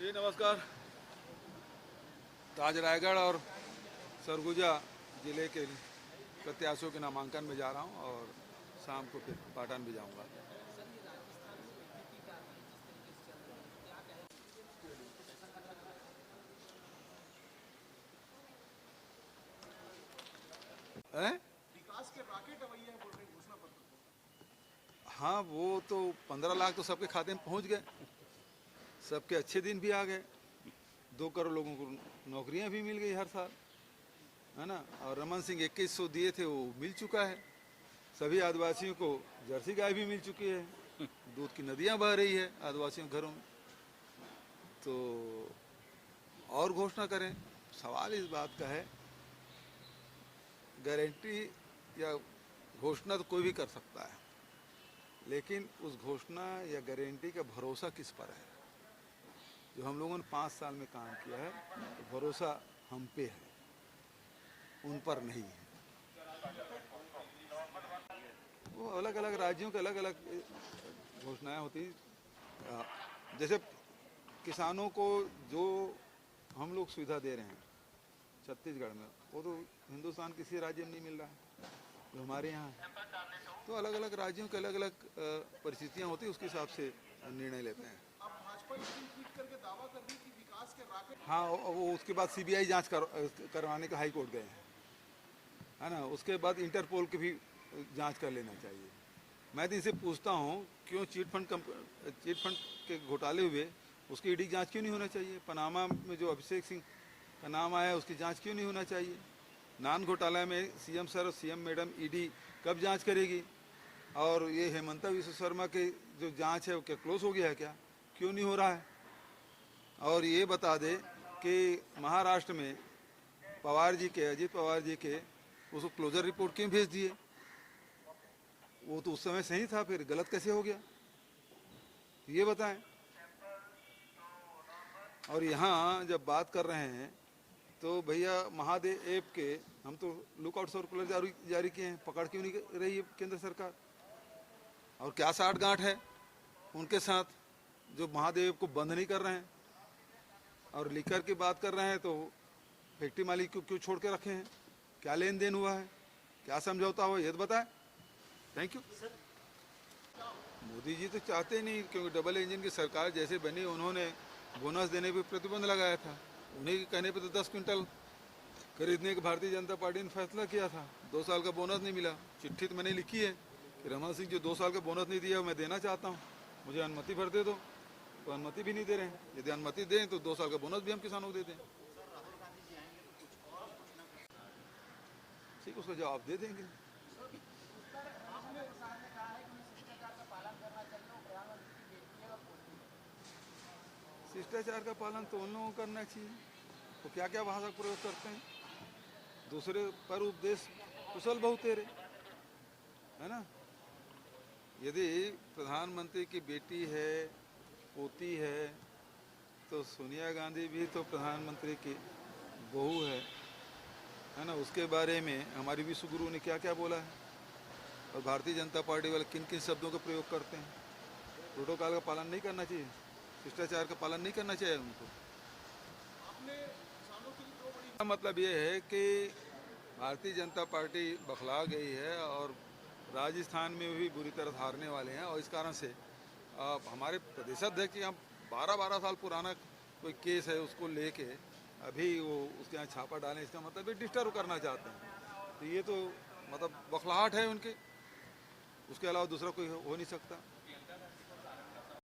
जी नमस्कार। आज रायगढ़ और सरगुजा जिले के प्रत्याशियों के नामांकन में जा रहा हूं और शाम को फिर पाटन भी जाऊंगा। हैं? विकास के रॉकेट रवैया बोल रहे घोषणा पत्र को। हाँ, वो तो 15 लाख तो सबके खाते में पहुंच गए, सबके अच्छे दिन भी आ गए, 2 करोड़ लोगों को नौकरियां भी मिल गई हर साल, है ना। और रमन सिंह 2100 दिए थे वो मिल चुका है। सभी आदिवासियों को जर्सी गाय भी मिल चुकी है, दूध की नदियां बह रही है आदिवासियों के घरों में। तो और घोषणा करें, सवाल इस बात का है, गारंटी या घोषणा तो कोई भी कर सकता है, लेकिन उस घोषणा या गारंटी का भरोसा किस पर है। जो हम लोगों ने 5 साल में काम किया है, तो भरोसा हम पे है, उन पर नहीं है। वो अलग अलग राज्यों के अलग अलग घोषणाएं होती। जैसे किसानों को जो हम लोग सुविधा दे रहे हैं छत्तीसगढ़ में, वो तो हिंदुस्तान किसी राज्य में नहीं मिल रहा है जो हमारे यहाँ है। तो अलग अलग राज्यों के अलग अलग परिस्थितियाँ होती है, उसके हिसाब से निर्णय लेते हैं। अब भाजपा इस दिन ट्वीट करके दावा कर दी कि विकास के रॉकेट। हाँ, वो उसके बाद सीबीआई जांच करवाने का हाई कोर्ट गए हैं, है ना। उसके बाद इंटरपोल की भी जांच कर लेना चाहिए। मैं तो इनसे पूछता हूँ, क्यों चिट फंड के घोटाले हुए, उसकी ईडी जांच क्यों नहीं होना चाहिए। पनामा में जो अभिषेक सिंह का नाम आया है, उसकी जांच क्यों नहीं होना चाहिए। नान घोटाला में सीएम सर और सीएम मैडम ईडी कब जांच करेगी। और ये हेमंता विश्व शर्मा की जो जांच है वो क्या क्लोज हो गया है क्या, क्यों नहीं हो रहा है। और ये बता दे कि महाराष्ट्र में अजित पवार जी के उसको क्लोजर रिपोर्ट क्यों भेज दिए। वो तो उस समय सही था, फिर गलत कैसे हो गया, ये बताएं। और यहाँ जब बात कर रहे हैं तो भैया महादेव ऐप के हम तो लुकआउट सर्कुलर जारी किए हैं, पकड़ क्यों नहीं रही है केंद्र सरकार। और क्या साठ गांठ है उनके साथ जो महादेव को बंद नहीं कर रहे हैं। और लिकर की बात कर रहे हैं तो फैक्ट्री मालिक को क्यों छोड़ के रखे हैं, क्या लेन देन हुआ है, क्या समझौता हुआ, ये तो बताएं। Thank you. मोदी जी तो चाहते नहीं, क्योंकि डबल इंजन की सरकार जैसे बनी उन्होंने बोनस देने पर प्रतिबंध लगाया था। उन्हीं के कहने पर तो 10 क्विंटल खरीदने का भारतीय जनता पार्टी ने फैसला किया था। 2 साल का बोनस नहीं मिला। चिट्ठी तो मैंने लिखी है कि रमन सिंह जो 2 साल का बोनस नहीं दिया मैं देना चाहता हूँ, मुझे अनुमति भर दे दो। तो अनुमति भी नहीं दे रहे हैं। यदि अनुमति दें तो 2 साल का बोनस भी हम किसानों को दे दें। ठीक, उसका जवाब दे देंगे। शिष्टाचार का पालन तो उन लोगों को करना चाहिए तो क्या क्या भाषा का प्रयोग करते हैं। दूसरे पर उपदेश कुशल बहु तेरे, है ना। यदि प्रधानमंत्री की बेटी है, पोती है, तो सोनिया गांधी भी तो प्रधानमंत्री की बहू है ना। उसके बारे में हमारी विश्व गुरु ने क्या क्या बोला है। और भारतीय जनता पार्टी वाले किन किन शब्दों का प्रयोग करते हैं। प्रोटोकॉल का पालन नहीं करना चाहिए, शिष्टाचार का पालन नहीं करना चाहिए उनको। आपने किसानों के लिए 2 बड़ी। मतलब ये है कि भारतीय जनता पार्टी बखला गई है और राजस्थान में भी बुरी तरह हारने वाले हैं। और इस कारण से हमारे प्रदेशाध्यक्ष यहाँ 12-12 साल पुराना कोई केस है, उसको लेके अभी वो उसके यहाँ छापा डालें, इसका मतलब ये डिस्टर्ब करना चाहते हैं। तो ये तो मतलब बखलाहट है उनके, उसके अलावा दूसरा कोई हो नहीं सकता।